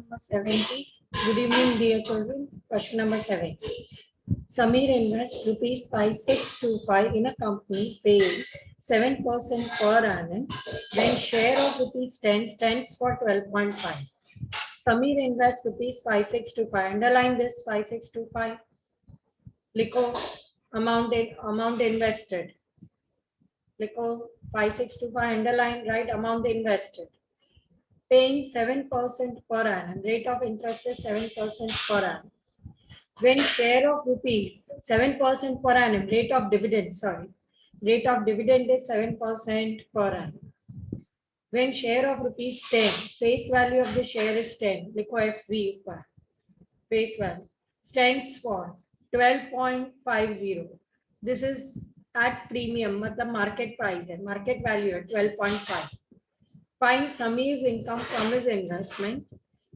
number 70. Good evening, dear children. Question number 7. Samir invests rupees 5625 in a company paying 7% per annum when share of rupees 10 stands for 12.5. Samir invests rupees 5625. Underline this 5625. Likho amount invested. Likho 5625. Underline, right, amount invested. Paying 7% per annum. Rate of interest is 7% per annum. When share of rupees 7% per annum, rate of dividend is 7% per annum. When share of rupees 10, face value of the share is 10. Likho FV ऊपर. Face value stands for 12.50. This is at premium, मतलब market price है, market value है 12.5. Find Samir's income from his investment.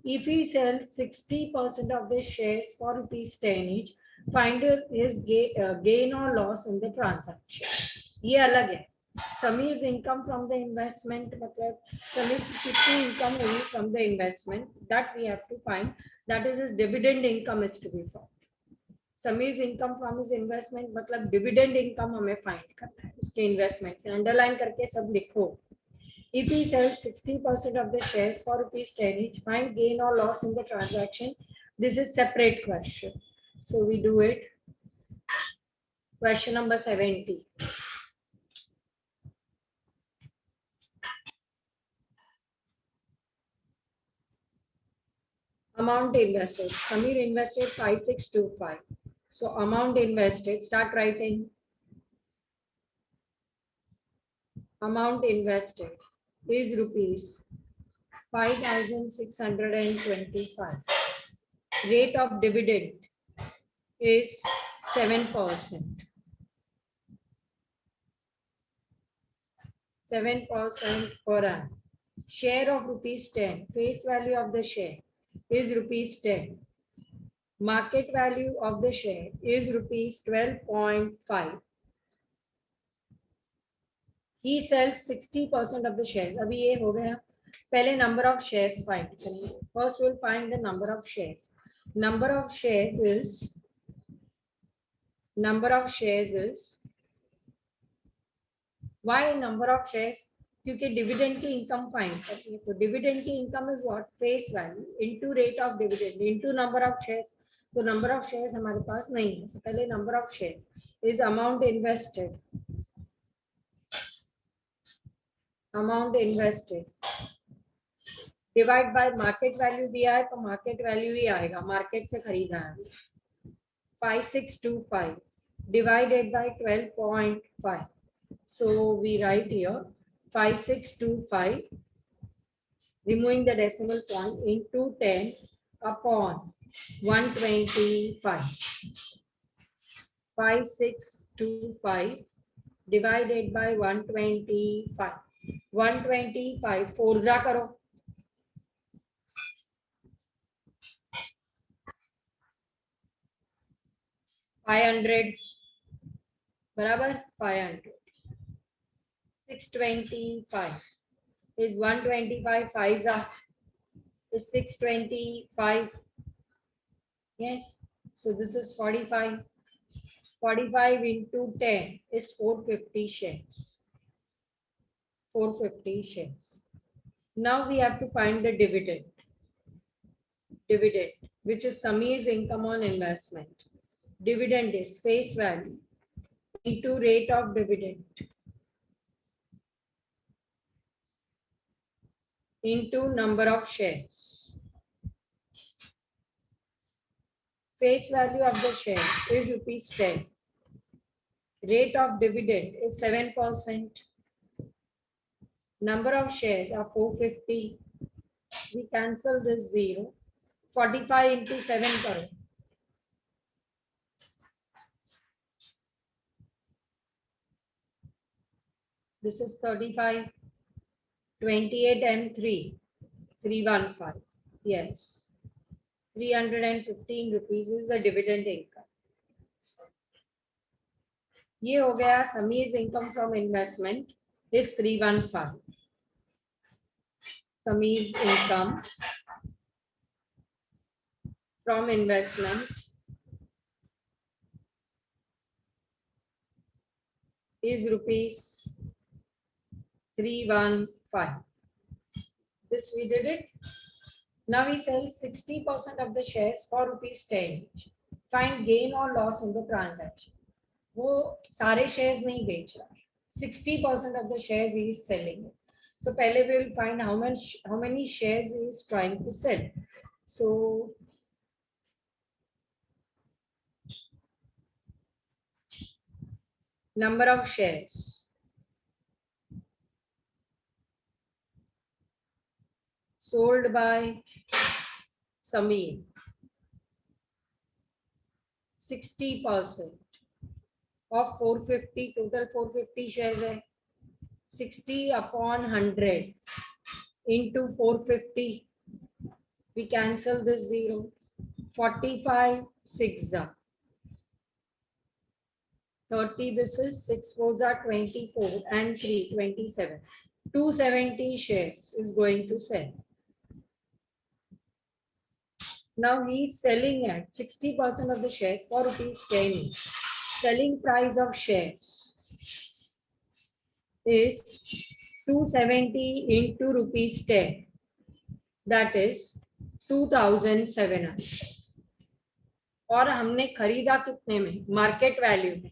If he sells 60% of the shares for rupees 10 each, find his gain or loss in the transaction. ये अलग है. Samir's income from the investment, मतलब Samir की कितनी income हुई from the investment, that we have to find. That is his dividend income is to be found. Samir's income from his investment, मतलब dividend income हमें find करना है उसके investment से. Underline करके सब लिखो. If he sells 60% of the shares for rupees 10 each, find gain or loss in the transaction. This is separate question. So we do it. Question number 70. Amount invested. Samir invested 5625. So amount invested, start writing. Amount invested is rupees 5625. Rate of dividend is 7%. 7% per annum. Share of rupees 10. Face value of the share is rupees 10. Market value of the share is rupees 12.5. He sells 60% of the shares. अभी ये हो गया. पहले number of shares find करेंगे. First we'll find the number of shares. Number of shares is why number of shares? क्योंकि dividend की income find करनी है. तो डिविडेंड की income is what? Face value into rate of dividend into number of shares. तो number of shares हमारे पास नहीं है. तो पहले number of shares is amount invested. Amount invested divide by market value दिया है तो मार्केट वैल्यू ही आएगा. मार्केट से खरीदा है. 5625 divided by 12.5. So we write here 5625 removing the decimal point into 10 upon 125. 5625 divided by 125. 125 Forza करो. 500 बराबर 500. 625 is 125. 5 is 625. Yes. So this is 45. 45 into 10 is 450 shares. 450 shares. Now we have to find the dividend. Dividend, which is Samir's income on investment. Dividend is face value into rate of dividend into number of shares. Face value of the share is rupees 10. Rate of dividend is 7%. Number of shares are 450. We cancel this 0. 45 into 7 करो. This is 35. 28 and 3. 315. Yes. 315 rupees is the dividend income. ये हो गया. Samir's income from investment is 315. Samir's income from investment is rupees 315. This we did it. Now we sell 60% of the shares for rupees 10 each. Find gain or loss in the transaction. वो सारे shares नहीं बेच रहा, 60% of the shares he is selling it. So पहले we will find how many shares he is trying to sell. So number of shares sold by Sameer, 60% of 450, total 450 shares है, 60 upon 100 into 450, we cancel this 0, 45 6 are 30, this is 6 4s are 24 and 3 27, 270 shares is going to sell. Now he is selling at 60% of the shares for rupees 10. Selling price of shares is 270 into rupees 10. That is 2700. और हमने खरीदा कितने में? Market value में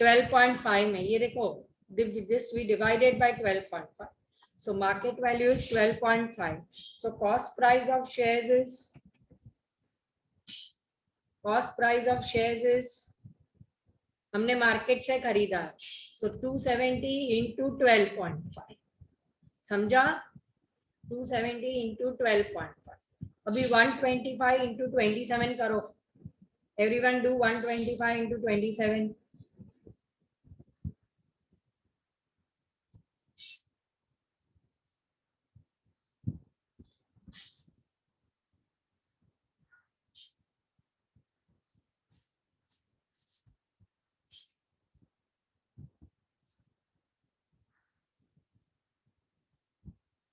12.5 में. ये देखो, this we divided by 12.5. So market value is 12.5. So cost price of shares is हमने मार्केट से खरीदा, so 270 into 12.5. समझा? 270 into 12.5. अभी 125 into 27 करो. Everyone do 125 into 27.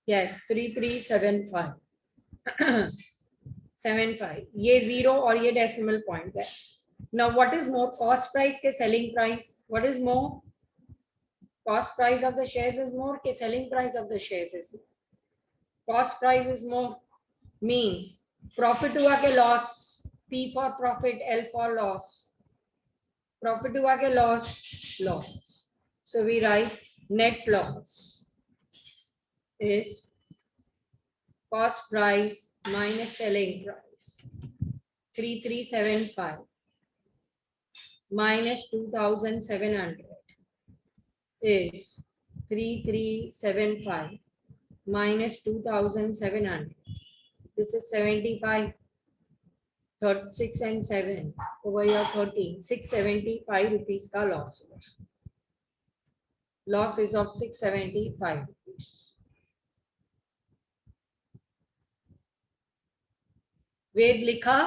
Yes, 3375. 75. ये zero और ये decimal point है. Now what is more? Cost price के selling price. What is more? Cost price of the shares is more के selling price of the shares is more. Cost price is more means profit हुआ के loss. P for profit, L for loss. Profit हुआ के loss. So we write net loss is cost price minus selling price. 3375 minus 2700 is 3375 minus 2700. This is 75. 6 and 7 over here 13. 675 rupees ka loss. Loss is of 675 rupees. वेद लिखा?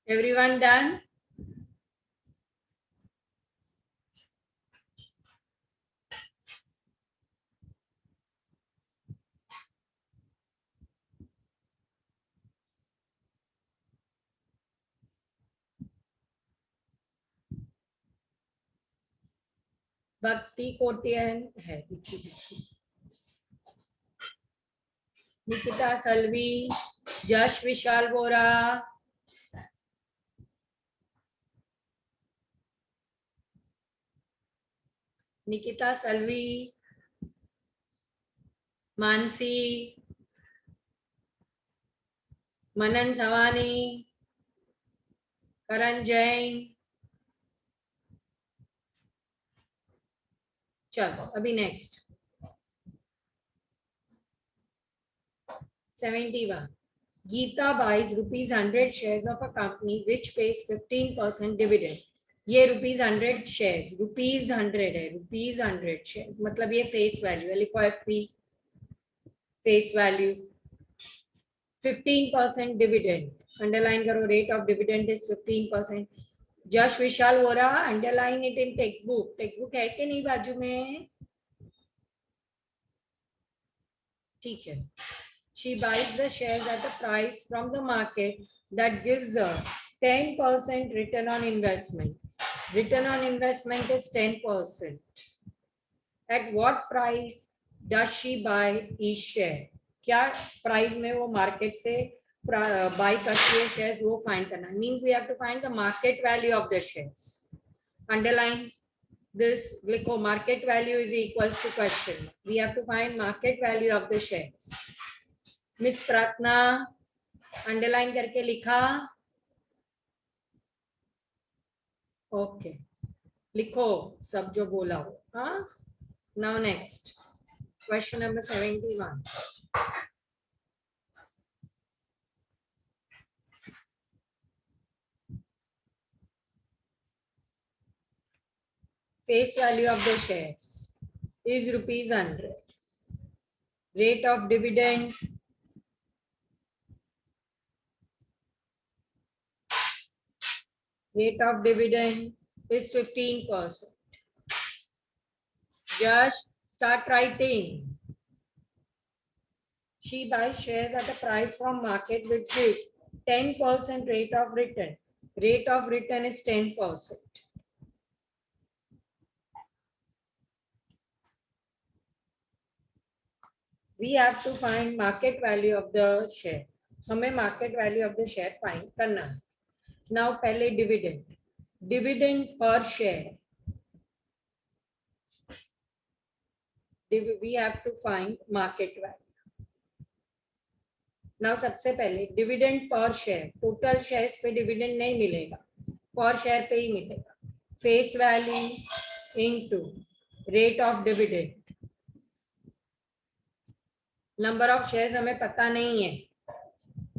Everyone done? भक्ति कोटियन है. निकिता सलवी, जश विशाल बोरा, निकिता सलवी, मानसी, मनन सवानी, करण जैन. चलो अभी next 71. Geeta buys rupees 100 shares of a company which pays 15% dividend. ये rupees 100 shares, rupees 100 है, rupees 100 shares, मतलब ये फेस वैल्यू है, लिखो FP face value 15% dividend, underline करो, रेट ऑफ डिविडेंड इज 15%. जश विशाल हो रहा, underline it in text book. Text book है कि नहीं बाजू में? ठीक है. She buys the shares at a price from the market that gives her 10% return on investment. Return on investment is 10%. At what price does she buy each share? क्या price में वो मार्केट से बाय करती है shares, वो find करना. Means we have to find the market value of the shares. Underline this, लिखो market value is equals to question. We have to find market value of the shares. Miss प्रार्थना underline करके लिखा? Okay, लिखो सब जो बोला हो. हाँ, now next question number 71. Face value of the shares is rupees 100. Rate of dividend is 15%. Just start writing. She buys shares at a price from market which gives 10% rate of return. Rate of return is 10%. We have to find market value of the share. हमें market value of the share find करना है. Now पहले dividend per share. We have to find market value. Now सबसे पहले dividend per share. Total shares पे dividend नहीं मिलेगा, per share पे ही मिलेगा. Face value into rate of dividend. Number of shares हमें पता नहीं है.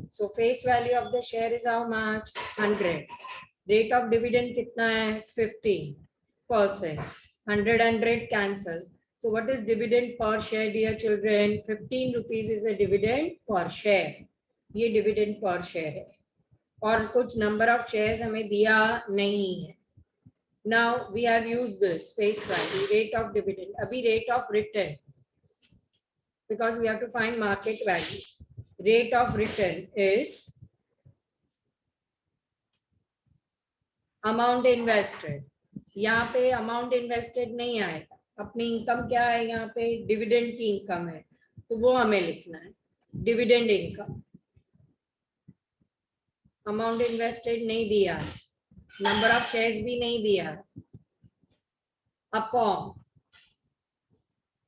So face value of the share is how much? 100. Rate of dividend कितना है? 15%. 100 cancel. So what is dividend per share, dear children? 15 rupees is a dividend per share. ये dividend per share है. और कुछ number of shares हमें दिया नहीं है. Now we have used this face value, rate of dividend. अभी rate of return, because we have to find market value. Rate of return is amount invested. यहाँ पे amount invested नहीं आएगा. अपनी इनकम क्या है यहाँ पे? डिविडेंड की इनकम है, तो वो हमें लिखना है. Dividend income. अमाउंट इन्वेस्टेड नहीं दिया है, नंबर ऑफ शेयर्स भी नहीं दिया है. अपॉन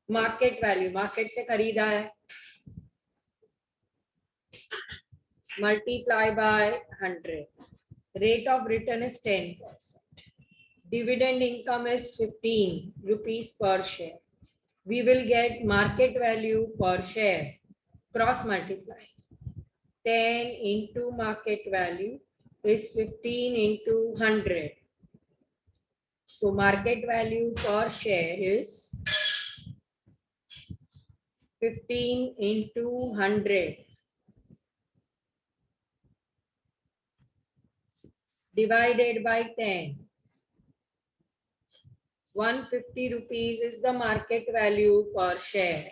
मार्केट वैल्यू, मार्केट से खरीदा है, multiply by 100. Rate of return is 10%. Dividend income is 15 rupees per share. We will get market value per share. Cross multiply. 10 into market value is 15 into 100. So market value per share is 15 into 100 divided by 10. 150 rupees is the market value per share.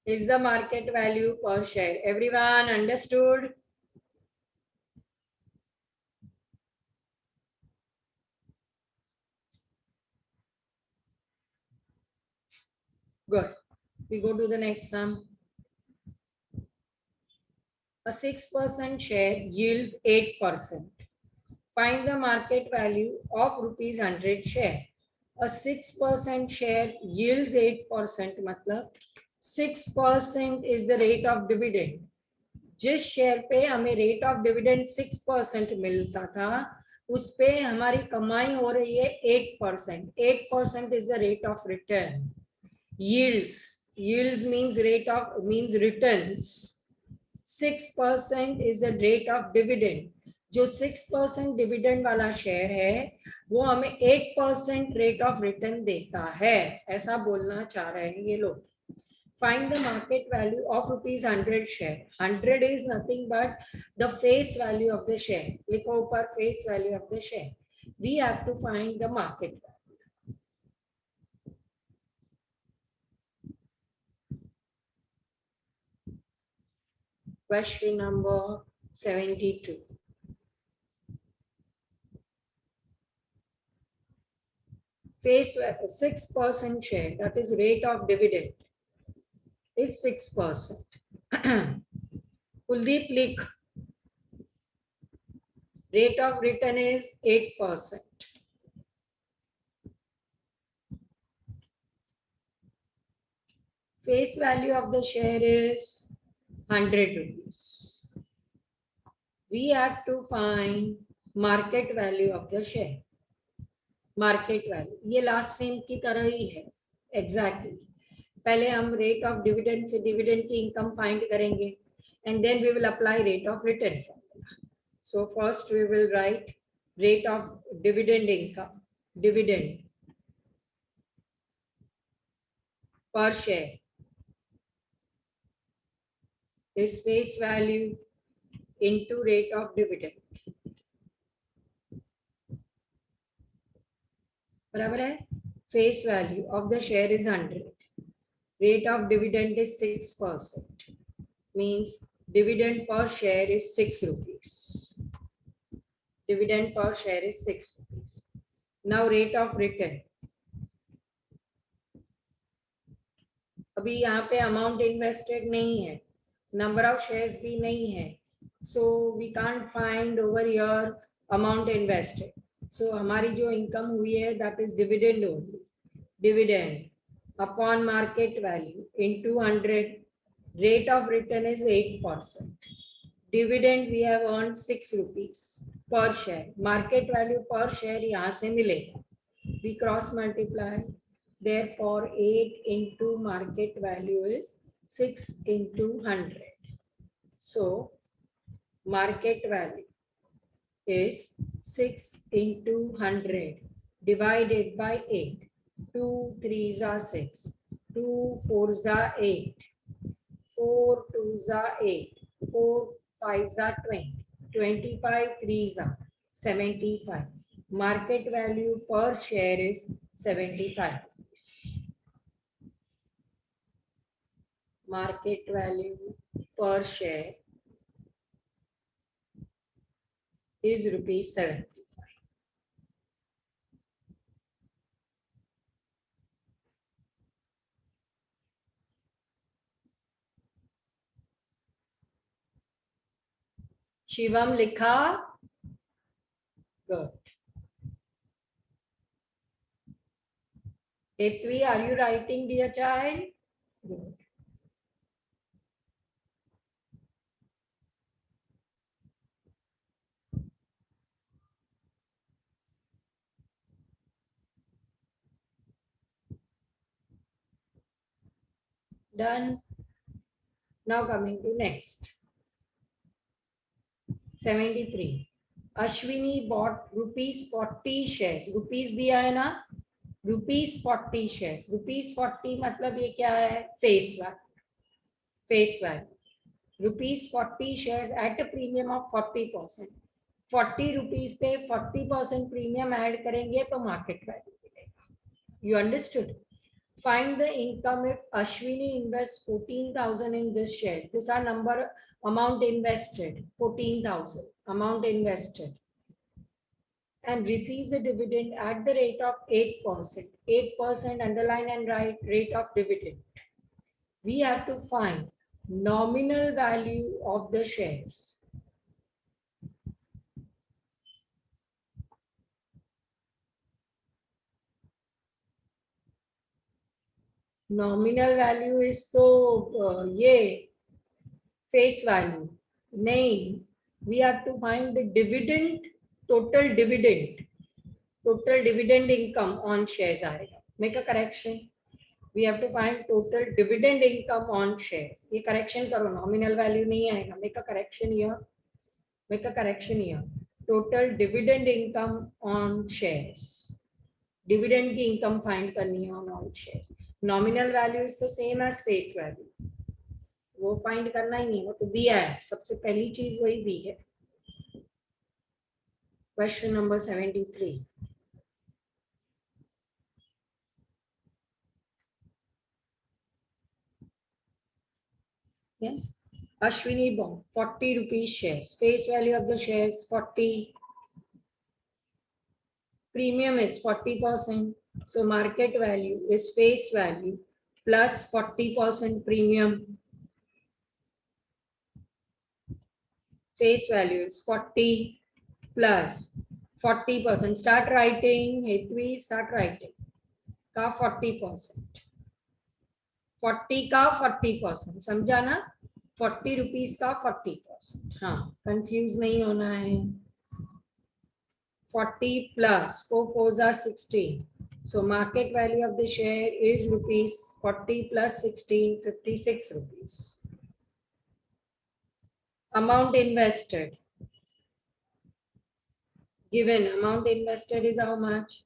Is the market value per share. Everyone understood? Good. We go to the next sum. A 6% share yields 8%. Find the market value of rupees 100 share. A 6% share yields 8%. मतलब 6% is the rate of dividend. जिस share पे हमें rate of dividend 6% मिलता था, उस पे हमारी कमाई हो रही है 8%. 8% is the rate of return. Yields means returns. 6% is the rate of dividend. जो 6% डिविडेंड वाला शेयर है वो हमें 8% रेट ऑफ रिटर्न देता है, ऐसा बोलना चाह रहे हैं ये लोग. Find the market value of rupees 100 share. 100 is nothing but the face value of the share. लिखो ऊपर face value of the share. We have to find the market value. Question number 72. Face 6% share, that is rate of dividend, is 6%. Kuldeep, लिख. Rate of return is 8%. Face value of the share is 100 rupees. We have to find market value of the share. Market value ये last sem की तरह ही है exactly. पहले हम rate of dividend से dividend की income find करेंगे and then we will apply rate of return formula. So first we will write rate of dividend income, dividend per share is face value into rate of dividend. बराबर है. Face value of the share is 100. Rate of dividend is 6%. Means dividend per share is 6 rupees. Dividend per share is 6 rupees. Now rate of return. अभी यहाँ पे amount invested नहीं है, number of shares भी नहीं है, so we can't find over your amount invested. So हमारी जो इनकम हुई है that is dividend only. Dividend upon market value into 100. Rate of return is 8%. Dividend we have earned 6 rupees per share. Market value per share यहाँ से मिलेगा. We cross multiply. Therefore, 8 into market value is 6 into 100. So, market value is 6 into 100 divided by 8. 2 3s are 6. 2 4s are 8. 4 2s are 8. 4 5s are 20. 25 3s are 75. Market value per share is 75. Market value per share is rupees 75. Shivam लिखा. Good. Hetvi, are you writing, dear child? Good. Done. Now coming to next. 73. Ashwini bought rupees 40 shares. Rupees दिया है ना? Rupees 40 shares. Rupees 40 मतलब ये क्या है? Face value. Face value. Rupees 40 shares at a premium of 40%. 40 rupees पे 40% premium add करेंगे तो मार्केट वैल्यू मिलेगा. You understood? Find the income if Ashwini invests 14,000 in this shares. These are number amount invested, 14,000 amount invested, and receives a dividend at the rate of 8%. 8% underline and write rate of dividend. We have to find nominal value of the shares. Nominal value is तो ये face value. नहीं, we have to find the dividend, total dividend income on shares आएगा. Make a correction. We have to find total dividend income on shares. ये correction करो, nominal value नहीं आएगा. Make a correction here. Make a correction here. Total dividend income on shares. Dividend की income find करनी है on all shares. Nominal value is the same as face value. वो find करना ही नहीं, वो तो दिया है. सबसे पहली चीज वही दी है. Question number 73. Yes. Ashwini bond, 40 rupees shares. Face value of the shares 40. Premium is 40%. So market value is face value plus 40% premium. Face value is 40 plus 40%. Start writing. Hetvi, start writing. Ka 40%. 40 का 40%. समझा ना? 40 rupees का 40%. हाँ, confuse नहीं होना है. 40 plus 4 4s are 16. So market value of the share is rupees 40 plus 16, 56 rupees. Amount invested. Given amount invested is how much?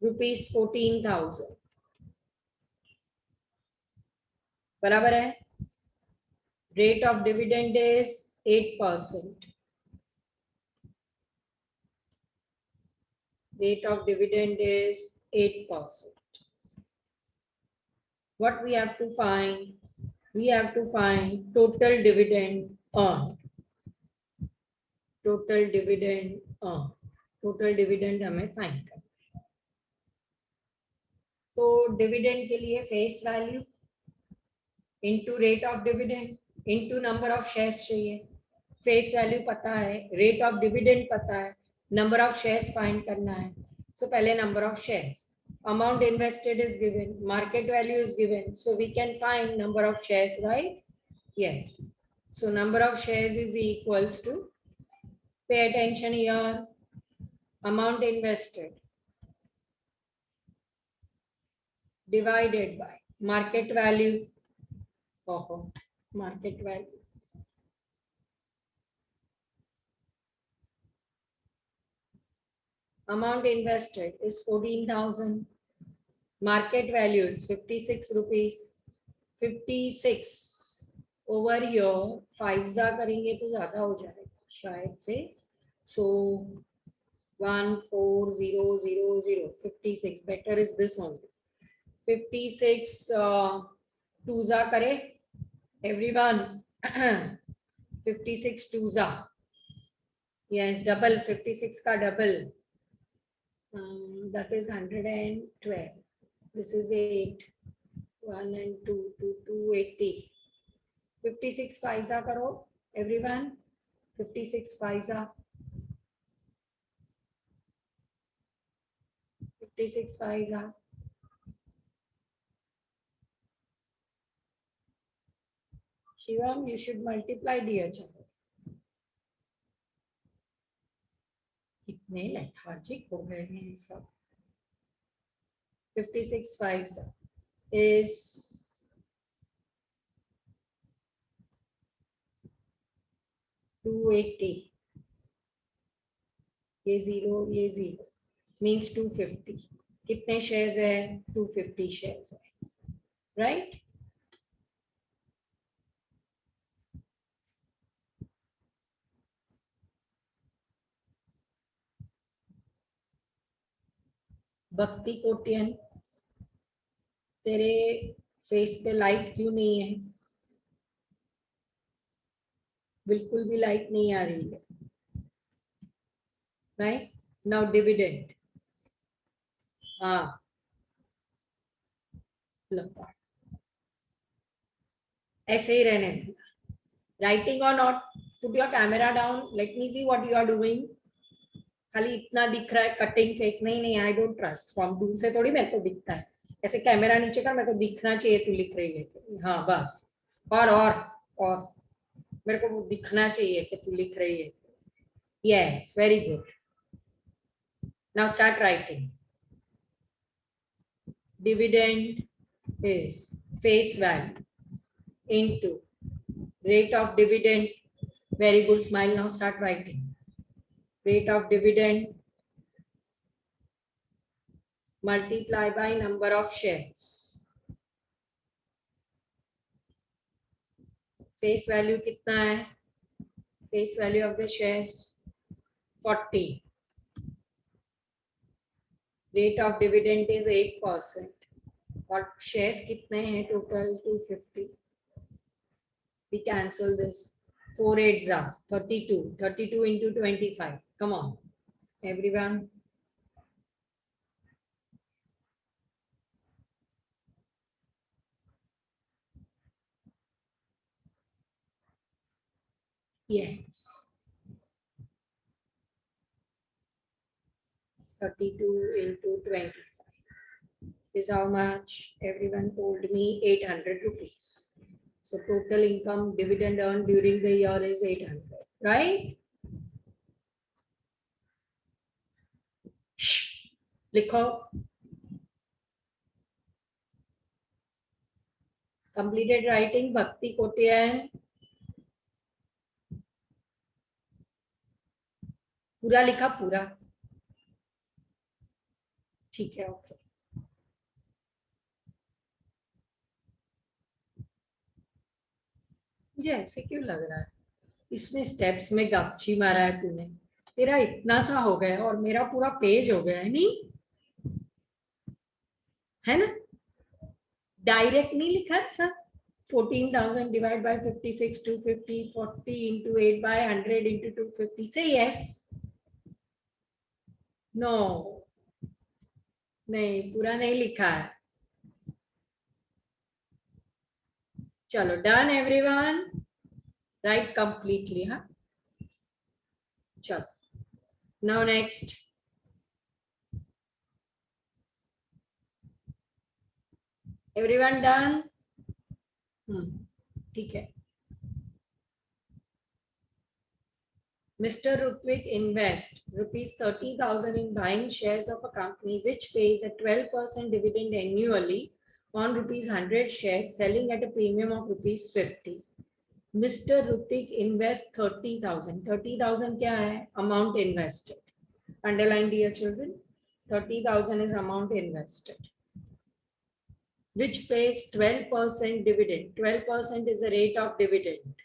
Rupees 14,000. बराबर है. Rate of dividend is 8%. Rate of dividend is 8%. What we have to find? We have to find total dividend earned. Total dividend earned. Total dividend हमें find करना है. तो dividend के लिए face value into rate of dividend into number of shares चाहिए. Face value पता है, rate of dividend पता है, number of shares find करना है. So पहले number of shares. Amount invested is given, market value is given, so we can find number of shares, right? Yes. So number of shares is equals to, pay attention here, amount invested divided by market value. Market value. Amount invested is 14,000. Market value is 56 rupees. 56 over here 5 जा करेंगे तो ज्यादा हो जाएगा शायद से. So 14000 56 better is this only. 56 2 जा करे everyone. 56 2 जा. Yes, double 56 का double. That is 112. This is 8. 1 and 2, 280. 56 paisa karo, everyone. 56 paisa. 56 paisa. Shivam, you should multiply, dear child. कितने lethargic हो गए हैं सब. 56 paisa is 280. ये 0 means 250. कितने shares है? 250 shares है, right? भक्ति कोटियन, तेरे फेस पे लाइट क्यों नहीं है? बिल्कुल भी लाइट नहीं आ रही है, राइट? Now dividend. हाँ, ऐसे ही रहने देना. Writing or not? Put your camera down, let me see what you are doing. खाली इतना दिख रहा है, कटिंग फेक नहीं, आई डोंट ट्रस्ट. फ्रॉम दूर से थोड़ी मेरे को दिखता है. ऐसे कैमरा नीचे कर, मेरे को दिखना चाहिए तू लिख रही है. हाँ बस. और मेरे को वो दिखना चाहिए कि तू लिख रही है. Yes, very good. Now start writing. Dividend is face value into rate of dividend. Very good, smile. Now start writing. Rate of dividend multiply by number of shares. Face value कितना है? Face value of the shares 40. Rate of dividend is 8%. और shares कितने हैं total? 250. We cancel this. 4 8s are 32. 32 into 25. Come on, everyone. Yes. 32 into 25 is how much? Everyone told me 800 rupees. So total income dividend earned during the year is 800, right? Shh. लिखो. Completed writing, Bhakti Kotiyan. पूरा लिखा पूरा. ठीक है, okay. मुझे ऐसे क्यों लग रहा है इसमें स्टेप्स में गपची मारा है तूने. तेरा इतना सा हो गया और मेरा पूरा पेज हो गया है, नहीं है ना? डायरेक्ट नहीं लिखा sir. 14,000 divided by 56, 250, 40 into 8 by 100 into 250. Say yes. No. नहीं, पूरा नहीं लिखा है. चलो, डन एवरीवन. Right completely. हाँ, चलो. Now next. Everyone done? ठीक है. Mr. Rutvik invests rupees 30,000 in buying shares of a company which pays a 12% dividend annually on rupees 100 shares, selling at a premium of rupees 50. Mr. Rutvik invests 30,000. 30,000 क्या है? Amount invested. Underline, dear children. 30,000 is amount invested, which pays 12% dividend. 12% is the rate of dividend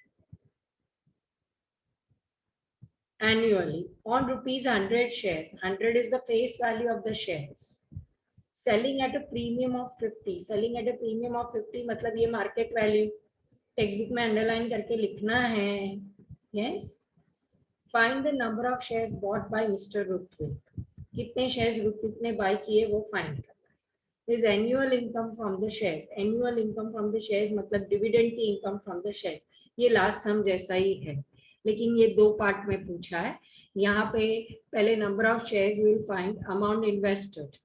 annually on rupees 100 shares. 100 is the face value of the shares. Selling at a premium of 50. Selling at a premium of 50 मतलब ये market value. Text book में underline करके लिखना है. Yes. Find the number of shares bought by Mr. Rutvik. कितने shares Rutvik ने buy किए वो find करना है. His annual income from the shares. Annual income from the shares मतलब dividend की income from the shares. ये लास्ट सम जैसा ही है, लेकिन ये दो पार्ट में पूछा है. यहाँ पे पहले number of shares will find amount invested,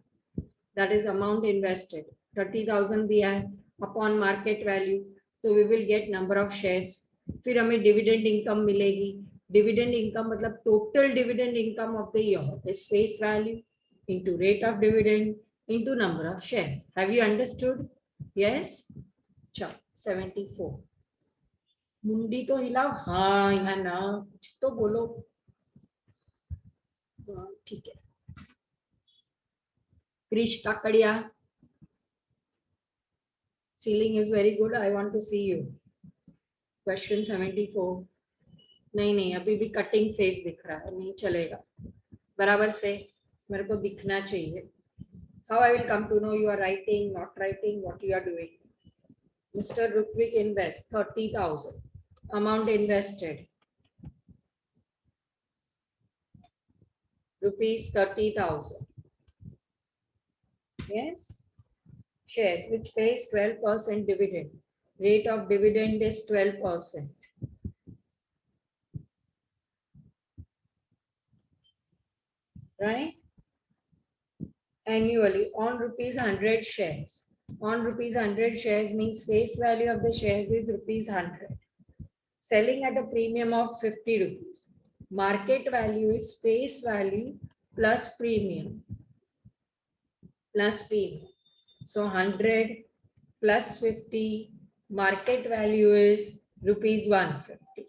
that is amount invested 30,000 दिया है अपॉन मार्केट वैल्यू, तो we will get number of shares. फिर हमें डिविडेंड इनकम मिलेगी. डिविडेंड इनकम मतलब total dividend income of the year is face value into rate of dividend into number of shares. Have you understood? Yes. चलो 74. मुंडी तो हिलाओ. हाँ या ना, कुछ तो बोलो. ठीक है. Krish Kakadiya, ceiling is very good. I want to see you. Question 74. नहीं नहीं, अभी भी कटिंग फेस दिख रहा है, नहीं चलेगा. बराबर से मेरे को दिखना चाहिए. How I will come to know you are writing, not writing, what you are doing? Mister Rutvik invest 30,000. Amount invested rupees 30,000. Yes. Shares which pays 12% dividend. Rate of dividend is 12%. Right? Annually on rupees 100 shares. On rupees 100 shares means face value of the shares is rupees 100. selling at a premium of 50 rupees. Market value is face value plus premium. So 100 plus 50, market value is rupees 150,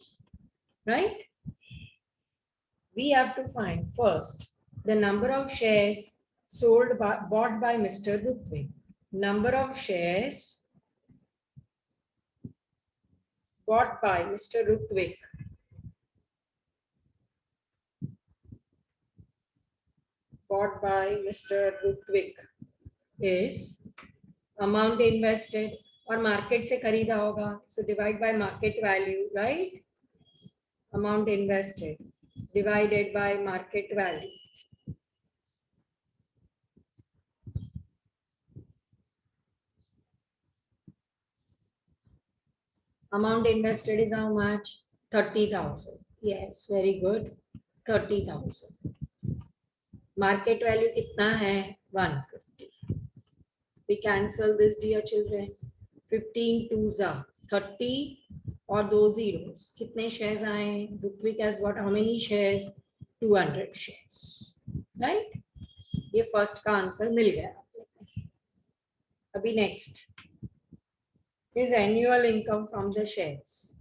right? We have to find first the number of shares bought by Mr. Ritwik. Number of shares bought by Mr. Ritwik is amount invested और market से खरीदा होगा, so divide by market value, right? Amount invested divided by market value. Amount invested is how much? 30,000. Yes, very good. 30,000. Market value कितना है? 150. We cancel this, dear children. 15 twos are 30 और 2 zeros. कितने shares आए? Ritwik has got how many shares? 200 shares. Right? ये first का answer मिल गया. अभी next is annual income from the shares.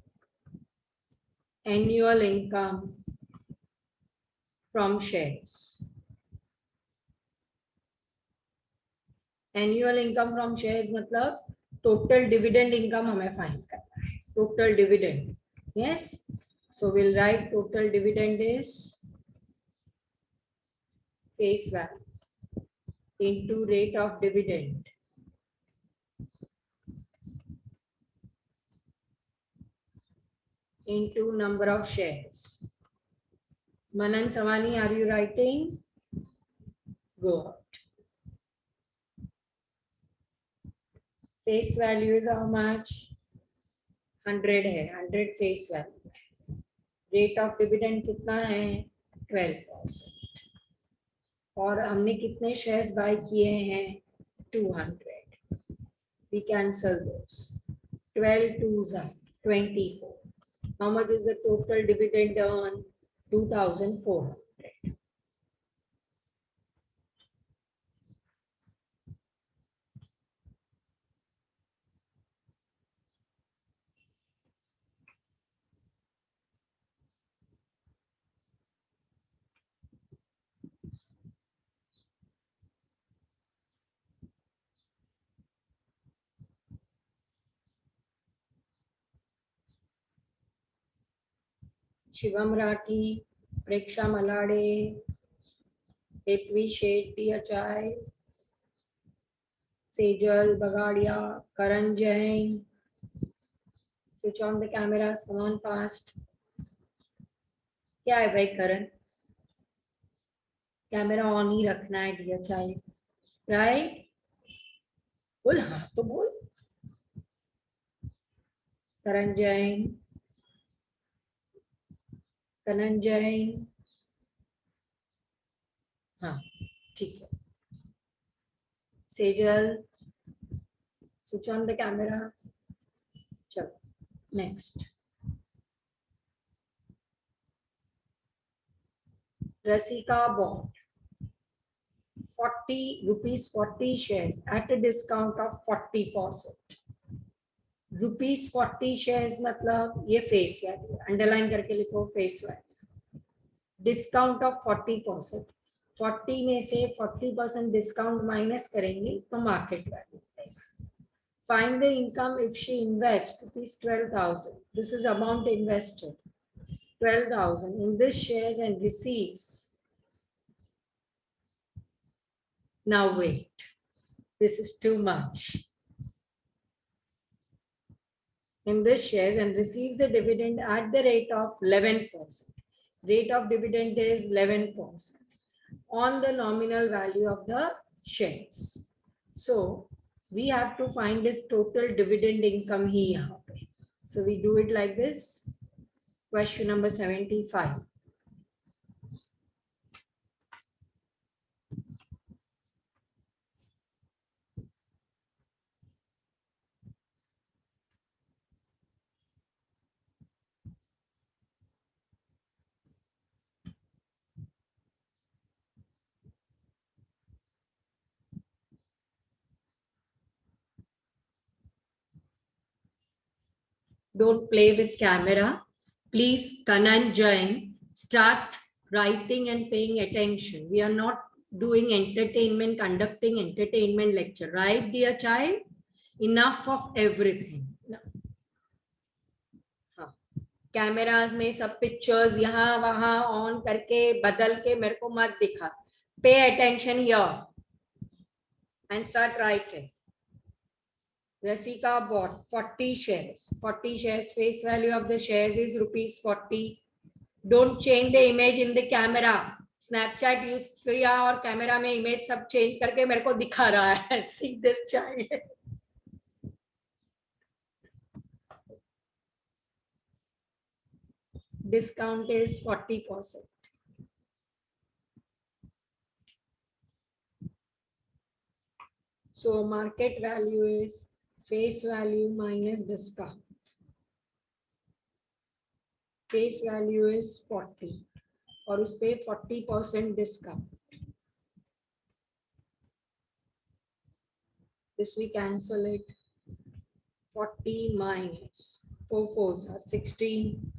Annual income from shares. Annual income from shares मतलब total dividend income हमें find करना है. Total dividend. Yes. So we'll write total dividend is face value into rate of dividend into number of shares. Manan Savani, are you writing? Go out. Face value is how much? 100 है. 100 face value. Rate of dividend कितना है? 12%. और हमने कितने shares buy किए हैं? 200. We cancel those. 12 twos are 24. How much is the total dividend on? 2,400. Shivam Rathi, Preksha मलाडे, Hetvi Shetty अचाय, Sejal Bagadia, Karan Jain. Switch on the camera, come on fast. क्या है भाई करण? कैमरा ऑन ही रखना है डियर चाइल्ड, राइट? बोल हाँ तो बोल. करण जैन, करण जैन. हाँ ठीक है. Sejal, switch on the camera. चलो next. Rasika bought 40 shares at a discount of 40%. ₹40 shares मतलब ये फेस वैल्यू, अंडरलाइन करके लिखो फेस वैल्यू. Discount of 40%. 40 में से 40% डिस्काउंट माइनस करेंगे तो market value. Find the income if she invests ₹12,000. This is amount invested. 12,000 in this shares and receives. Now wait. This is too much. In this shares and receives a dividend at the rate of 11%. Rate of dividend is 11% on the nominal value of the shares. So we have to find this total dividend income here. So we do it like this. Question number 75. Don't play with camera. Please, Kanan Jain, start writing and paying attention. We are not doing entertainment, conducting entertainment lecture, right, dear child? Enough of everything. हाँ, cameras में सब pictures यहाँ वहां on करके बदल के मेरे को मत दिखा. Pay attention here and start writing. Rasika bought 40 shares. 40 shares, face value of the shares is rupees 40. Don't change the image in the camera. Snapchat use किया और कैमरा में इमेज सब चेंज करके मेरे को दिखा रहा है. See this child. Discount is 40%. So market value is face value minus discount. Face value is 40 और उस पे 40% discount. This we cancel it. 40 minus 4 fours are 16.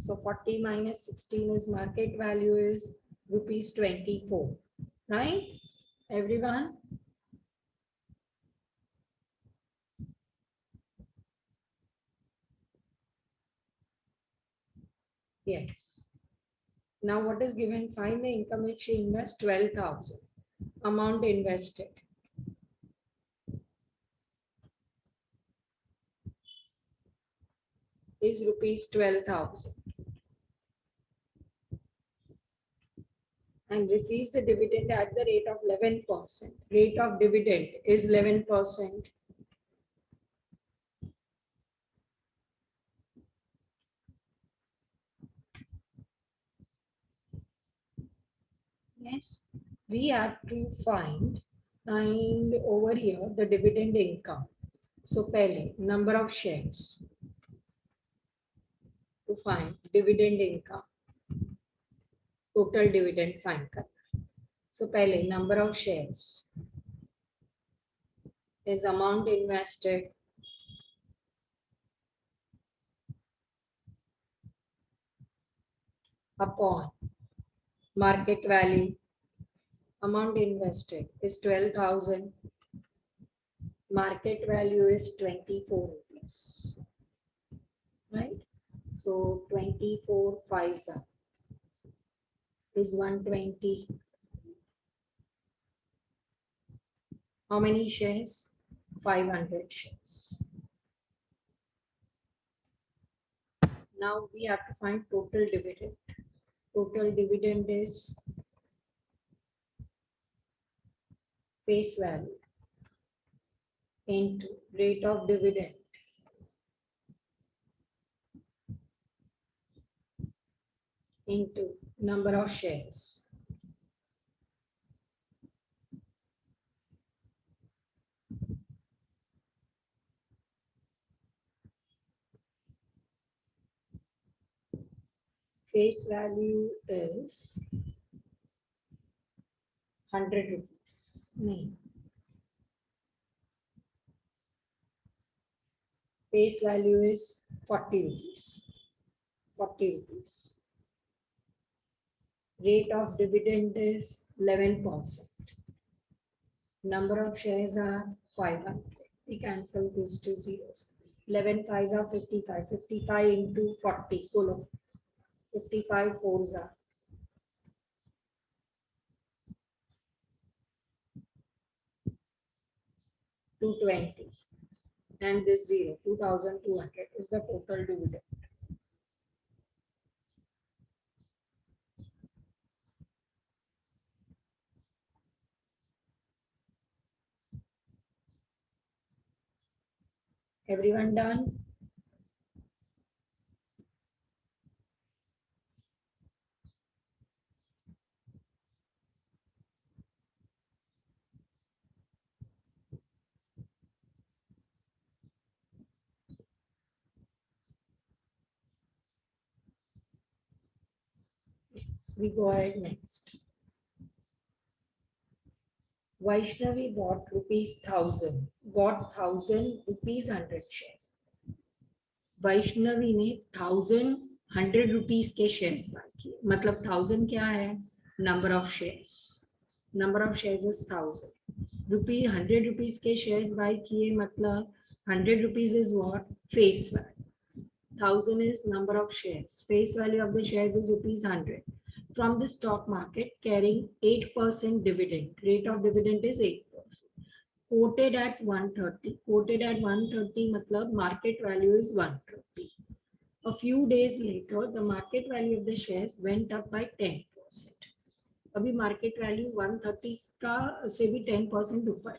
So 40 minus 16 is market value is rupees 24. Right? Everyone? Yes. Now what is given? Find the income which she invests 12,000. Amount invested. Is rupees 12,000. And receives the dividend at the rate of 11%. Rate of dividend is 11%. Yes, we have to find over here the dividend income. So, pehle, number of shares to find dividend income. Total dividend find karna. So, pehle, number of shares is amount invested upon market value. Amount invested is 12,000. Market value is 24 rupees. Right? So 24 paisa is 120. How many shares? 500 shares. Now we have to find total dividend. Total dividend is face value into rate of dividend into number of shares. Face value is 100 rupees. Face value is 40 rupees. 40 rupees. Rate of dividend is 11%. Number of shares are 500. We cancel these two zeros. 11 fives are 55. 55 into 40. 55 fours are 220. And this zero, 2,200 is the total dividend. Everyone done? Yes, we go ahead next. Vaishnavi bought rupees 1,000. Bought 1,000 rupees 100 shares. Vaishnavi ने 1,100 rupees के shares bye किए, मतलब 1000 क्या है, number of shares, number of shares is 1000 rupees, 100 rupees के shares bye किए, मतलब 100 rupees is what, face value, 1000 is number of shares, face value of the shares is rupees 100 from the stock market carrying 8% dividend, rate of dividend is 8%, quoted at 130, quoted at 130 matlab market value is 130. A few days later the market value of the shares went up by 10%. अभी market value 130 का से भी 10% ऊपर.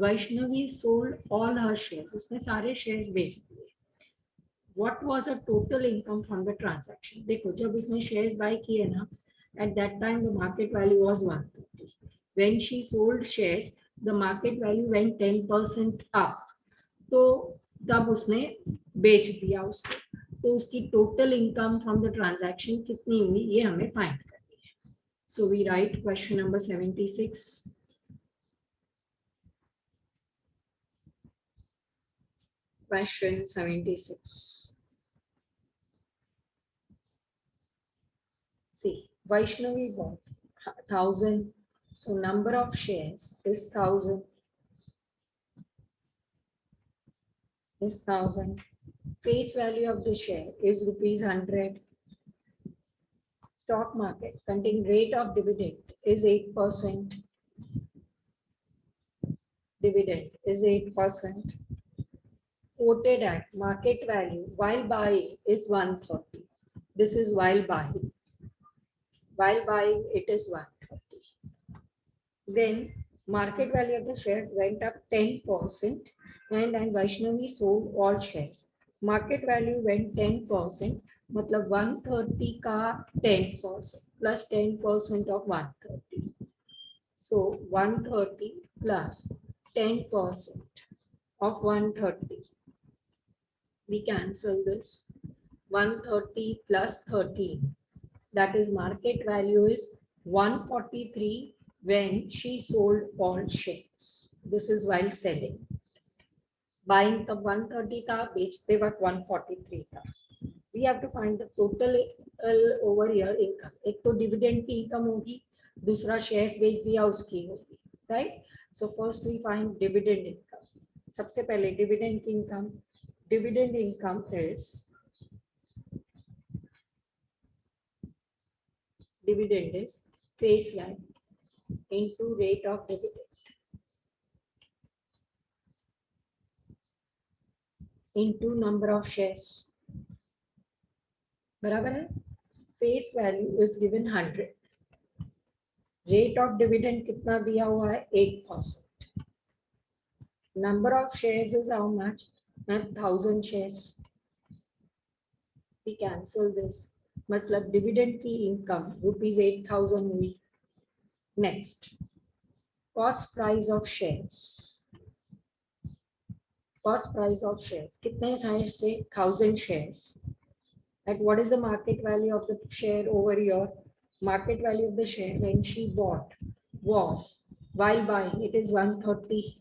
Vaishnavi sold all हर shares, उसने सारे shares बेच दिए. What was the total income from the transaction? देखो जब उसने शेयर्स बाय किए ना, at that time the market value was 130. When she sold shares, the market value went 10% up. तो तब उसने बेच दिया उसको. तो उसकी total income from the transaction कितनी हुई, ये हमें फाइंड करनी है. So we write question number 76. Question 76. See, Vaishnavi bought 1000. So number of shares is 1000. Is 1000. Face value of the share is rupees 100. Stock market contain rate of dividend is 8%. Dividend is 8%. Quoted at market value while buying is 130. This is while buying. While buying it is 130. Then market value of the shares went up 10% and Vaishnavi sold all shares. Market value went 10%, मतलब 130 का 10% plus 10% of 130. So 130 plus 10% of 130. We cancel this. 130 plus 13. That is market value is 143 when she sold all shares. This is while selling. Buying तब 130 था, बेचते वक्त 143 था. We have to find the total over here income. एक तो dividend की income होगी, दूसरा शेयर्स बेच दिया उसकी होगी, right. So first we find dividend income. सबसे पहले डिविडेंड की income. Dividend income is, dividend is face value into rate of dividend into number of shares. बराबर है. Face value is given 100. Rate of dividend कितना दिया हुआ है, 8%. Number of shares is how much, 1000 shares. We cancel this. मतलब dividend की income rupees 8000 हुई. Next, cost price of shares. Cost price of shares कितने शेयर्स से, 1000 shares. At what is the market value of the share over your. Market value of the share when she bought was while buying it is 130.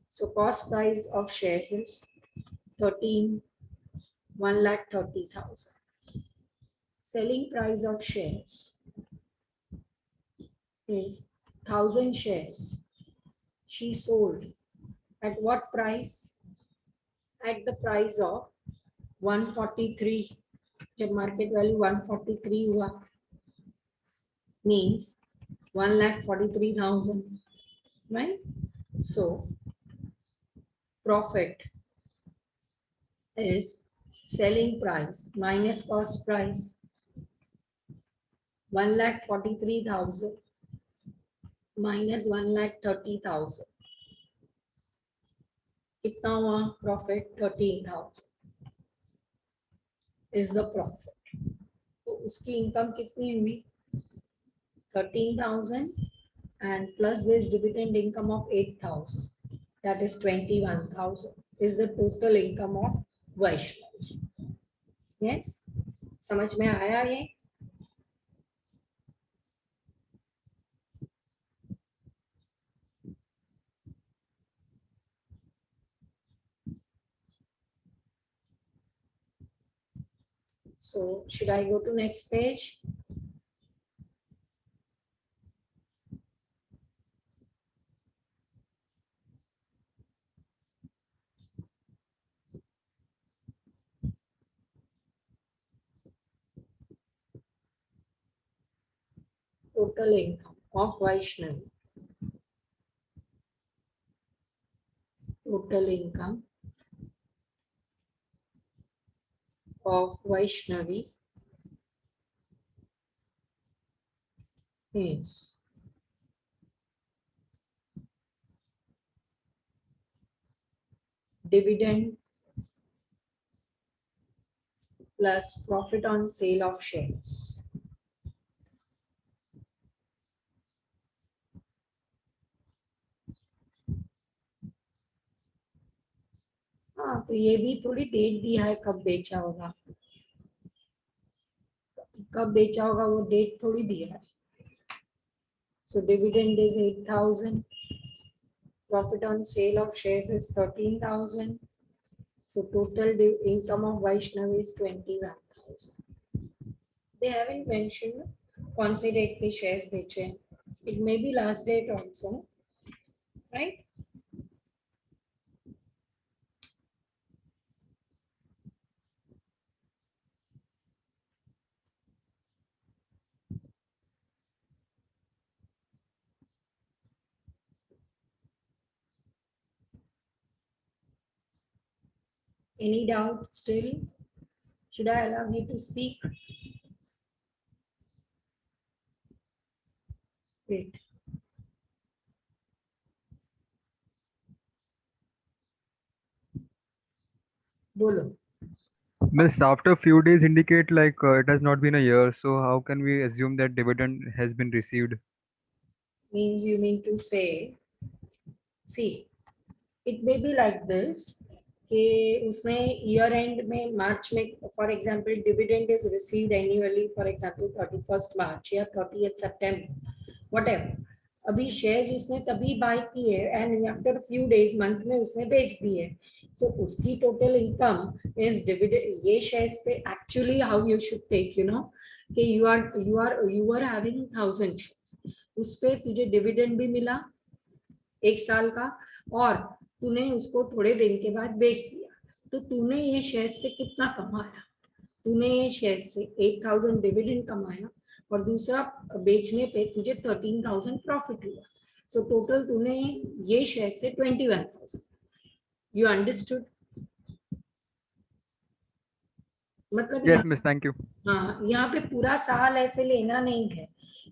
So cost price of shares is 13, 1,30,000. Selling price of shares is 1000 shares. She sold at what price? At the price of 143. जब market value 143 हुआ, means 1,43,000, right? So profit is selling price minus cost price. 1,43,000 minus 1,30,000. कितना हुआ profit, 13,000 is the profit. तो उसकी income कितनी हुई, 13,000 and plus this dividend income of 8,000, that is 21,000 is the total income of Vaishnavi. Yes, समझ में आया ये. So should I go to next page? Total income of Vaishnavi. Total income of Vaishnavi is dividend plus profit on sale of shares. हाँ, तो ये भी थोड़ी date दिया है कब बेचा होगा, कब बेचा होगा वो डेट थोड़ी दिया है. So dividend is 8,000. Profit on sale of shares is 13,000. So total income of Vaishnav is 21,000. They haven't mentioned कौन से date पे shares बेचे हैं. It may be last date also, right? Any doubt still? Should I allow you to speak? Wait. बोलो. Miss, after few days indicate like it has not been a year, so how can we assume that dividend has been received? Means you mean to say, see, it may be like this कि उसने year and में मार्च में for example dividend is received annually for example 31 मार्च या 30 सितंबर whatever. अभी shares उसने तभी buy किए and after few days month में उसने बेच दिए. सो उसकी टोटल इनकम इज डिविडेंड. ये शेयर्स पे actually how you should take you know कि यू आर हैविंग 1000 शेयर्स, उस पे तुझे डिविडेंड भी मिला एक साल का और तूने उसको थोड़े दिन के बाद बेच दिया, तो तूने ये शेयर से कितना कमाया. तूने ये शेयर से 8,000 डिविडेंड कमाया और दूसरा बेचने पे तुझे 13,000 प्रॉफिट हुआ. सो टोटल तूने ये शेयर से 21,000. You understood? मतलब Yes, Miss. Thank you. हाँ, यहाँ पे पूरा साल ऐसे लेना नहीं है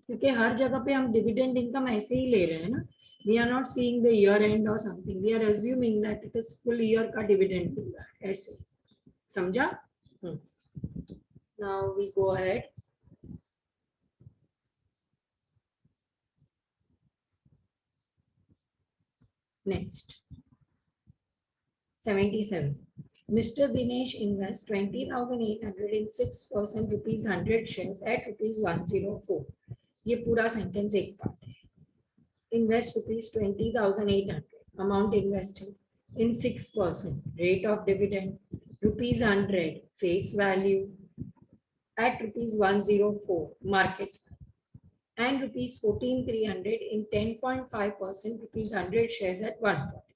क्योंकि हर जगह पे हम डिविडेंड इनकम ऐसे ही ले रहे हैं ना. We are not seeing the year end or something, we are assuming that it is full year का डिविडेंड मिल रहा है ऐसे. समझा? Now we go ahead. Next 77. Mr. Dinesh invests 20,800 in 6% rupees 100 shares at rupees 104. ये पूरा sentence एक part है. Invest rupees 20,800. Amount invested in 6%. Rate of dividend rupees 100. Face value at rupees 104 market, and rupees 14,300 in 10.5% rupees 100 shares at 142.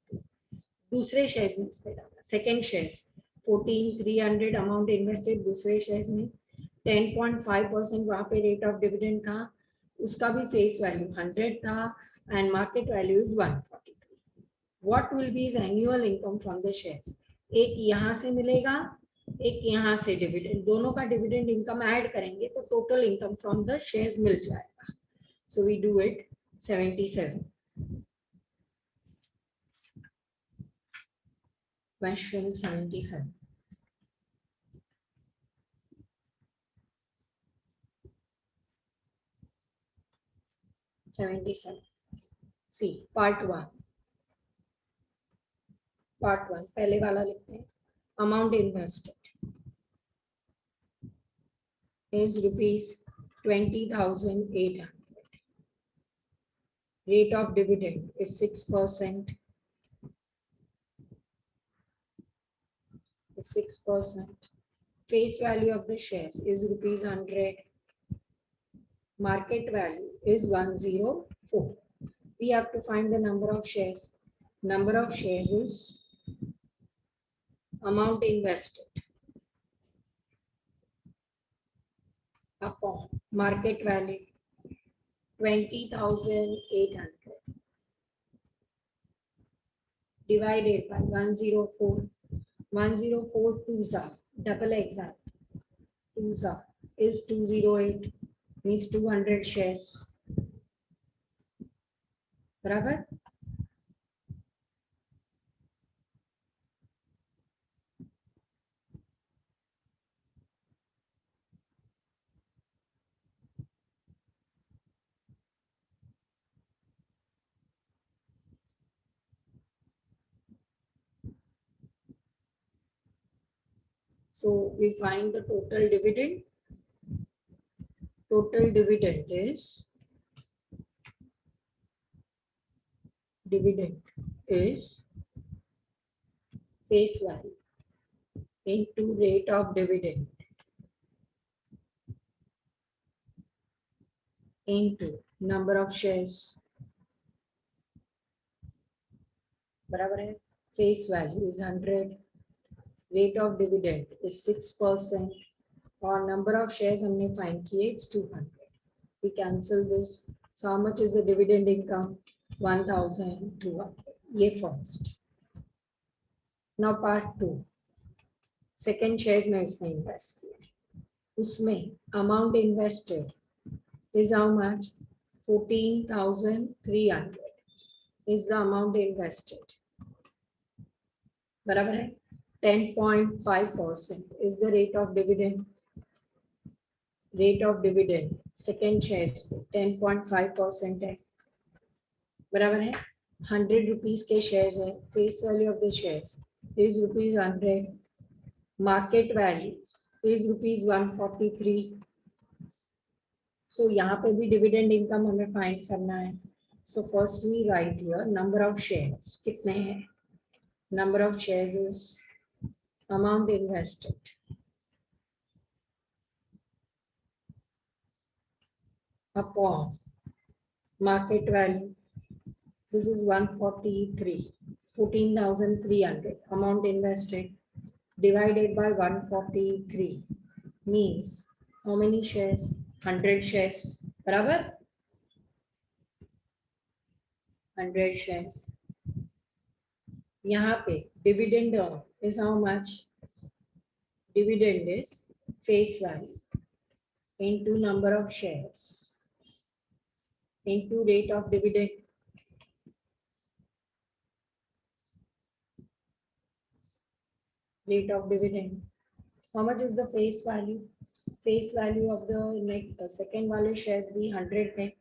दूसरे shares में उसने डाला. Second shares 14,300 amount invested दूसरे shares में, 10.5% वहां पे रेट ऑफ डिविडेंड था, उसका भी फेस वैल्यू 100 था and market value is 143. What will be his annual income from the shares? एक यहाँ से मिलेगा, एक यहाँ से डिविडेंड, दोनों का डिविडेंड इनकम ऐड करेंगे तो total income from the shares मिल जाएगा. So we do it. 77. Question 77. See, part 1. Part 1 पहले वाला लिखते हैं. Amount invested is rupees 20,800. Rate of dividend is 6%. 6%. Face value of the shares is rupees 100. Market value is 104. We have to find the number of shares. Number of shares is amount invested upon market value 20,800 divided by 104. 104 twos are double exact. Twos are is 208 means 200 shares. Barabar? So we find the total dividend. Total dividend is face value into rate of dividend into number of shares. बराबर है? Face value is 100. Rate of dividend is 6%. और number of shares हमने find किए it's 200. We cancel this. So how much is the dividend income? 1,200. ये first. Now part 2. Second shares में उसने invest किया. उसमें amount invested is how much? 14,300 is the amount invested. बराबर है? 10.5% is the rate of dividend. Rate of dividend second shares 10.5% है. बराबर है? 100 rupees के shares है. Face value of the shares is rupees 100. Market value is rupees 143. So यहाँ पे भी dividend income हमें find करना है. So first we write here number of shares कितने हैं? Number of shares is amount invested upon market value. This is 143, 14,300 amount invested divided by 143 means how many shares? 100 shares. बराबर? 100 shares. यहाँ पे dividend is how much? Dividend is face value into number of shares into rate of dividend. Rate of dividend. How much is the face value? Face value of the second वाले shares भी 100 है.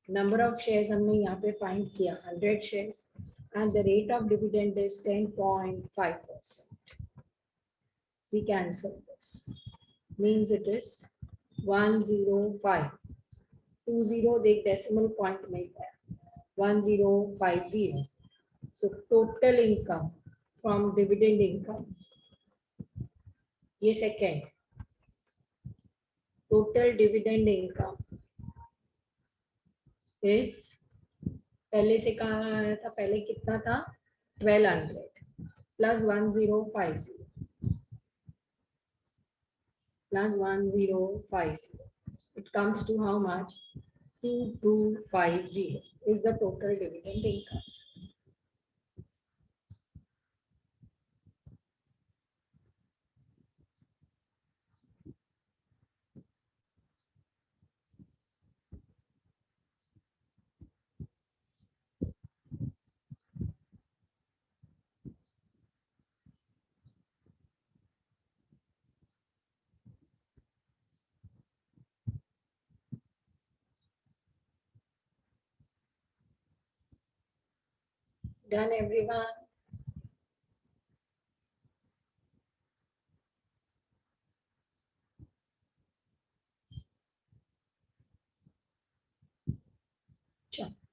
Number of shares हमने यहाँ पे find किया 100 shares and the rate of dividend is 10.5%. We cancel this. Means it is 105. 20 देख decimal point में है 1050. So total income from dividend income. ये second. Total dividend income is पहले से कहाँ आया था? पहले कितना था? 1200 plus 1050 plus 1050. It comes to how much? 2250 is the total dividend income. Done, everyone?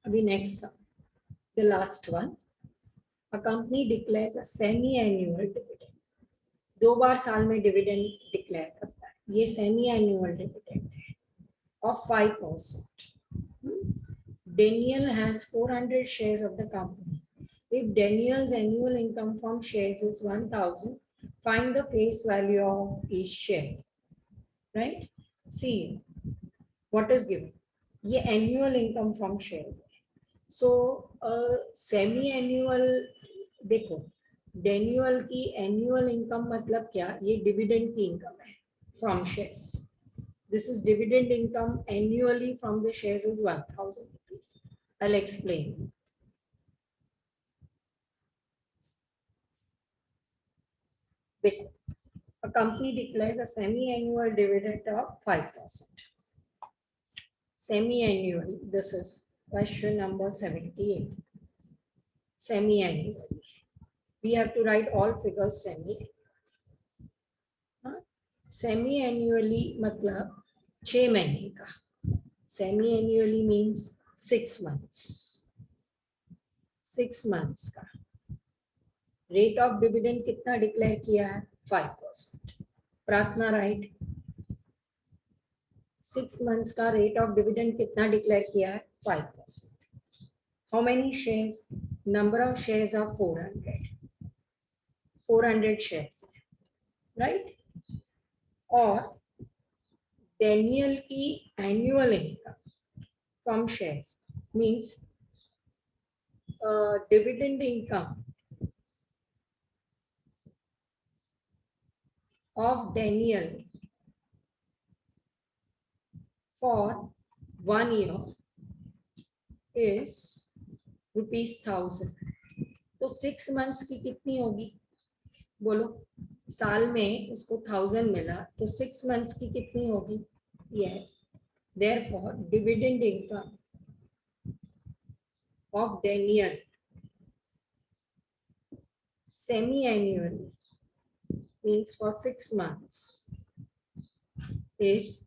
Abhi next sum. The last one. A company declares a semi-annual dividend. 2 बार साल में डिविडेंड डिक्लेयर करता है, ये सेमी एनुअल डिविडेंड है of 5%. Daniel has 400 shares of the company. If Daniel's annual income from shares is 1,000, find the face value of each share. Right? See what is given. ये annual income from shares. So semi-annual देखो, Daniel की annual income मतलब क्या? ये dividend की income है from shares. This is dividend income annually from the shares is 1,000 rupees. I'll explain. A company declares a semi-annual dividend of 5%. Semi-annually, this is question number 78. Semi-annually. We have to write all figures semi. Semi-annually मतलब 6 महीने का. Semi-annually means 6 months. 6 months का. Rate of dividend कितना declare किया है? 5%. Prarthana right. 6 months का rate of dividend कितना declare किया है? 5%. How many shares? Number of shares are 400. 400 shares, right. और डेनियल की annual income from shares means dividend income of Daniel for 1 year is ₹1,000. तो 6 months की कितनी होगी? बोलो. साल में उसको 1,000 मिला तो 6 months की कितनी होगी? Yes. Therefore, dividend income of Daniel semi-annually means for 6 months is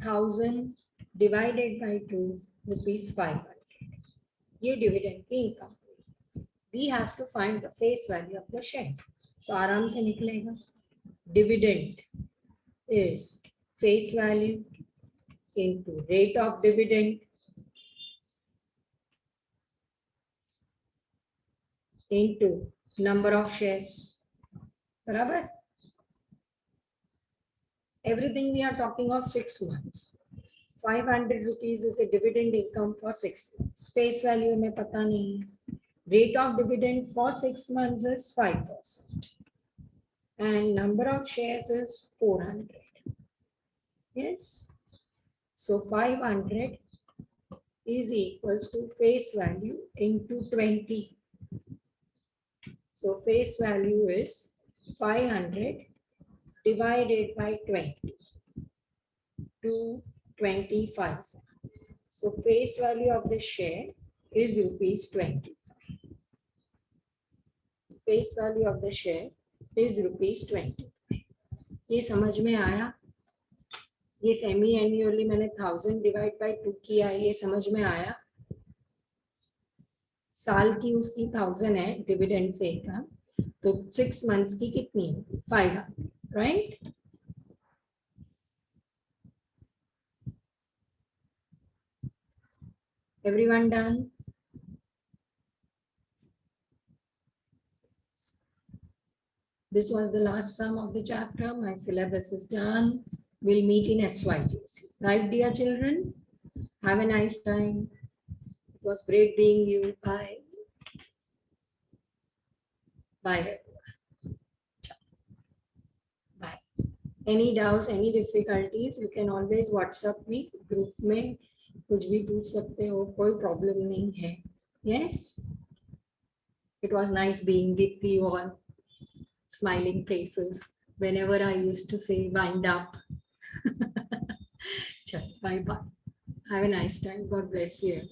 1,000 divided by 2 ₹500. ये dividend की income. We have to find the face value of the shares. So आराम से निकलेगा. Dividend is face value into rate of dividend into number of shares. बराबर. Everything we are talking of 6 months. 500 rupees is a dividend income for 6 months. Face value में पता नहीं. Rate of dividend for 6 months is 5%. And number of shares is 400. Yes. So 500 is equals to face value into 20. So face value is 500 divided by 20 to 25. So face value of the share is ₹25. Face value of the share is ₹25. ये समझ में आया? ये semi annually मैंने 1,000 divide by 2 किया है, ये समझ में आया? साल की उसकी 1,000 है डिविडेंड से का, तो 6 months की कितनी है? 500, right? Everyone done? This was the last sum of the chapter. My syllabus is done. We'll meet in SYGC. Right, dear children? Have a nice time. It was great being you. Bye. Bye. Bye. Any doubts, any difficulties, you can always WhatsApp me. Group में कुछ भी पूछ सकते हो, कोई problem नहीं है. Yes? It was nice being with you all. Smiling faces whenever I used to say wind up. Bye bye. Have a nice time. God bless you.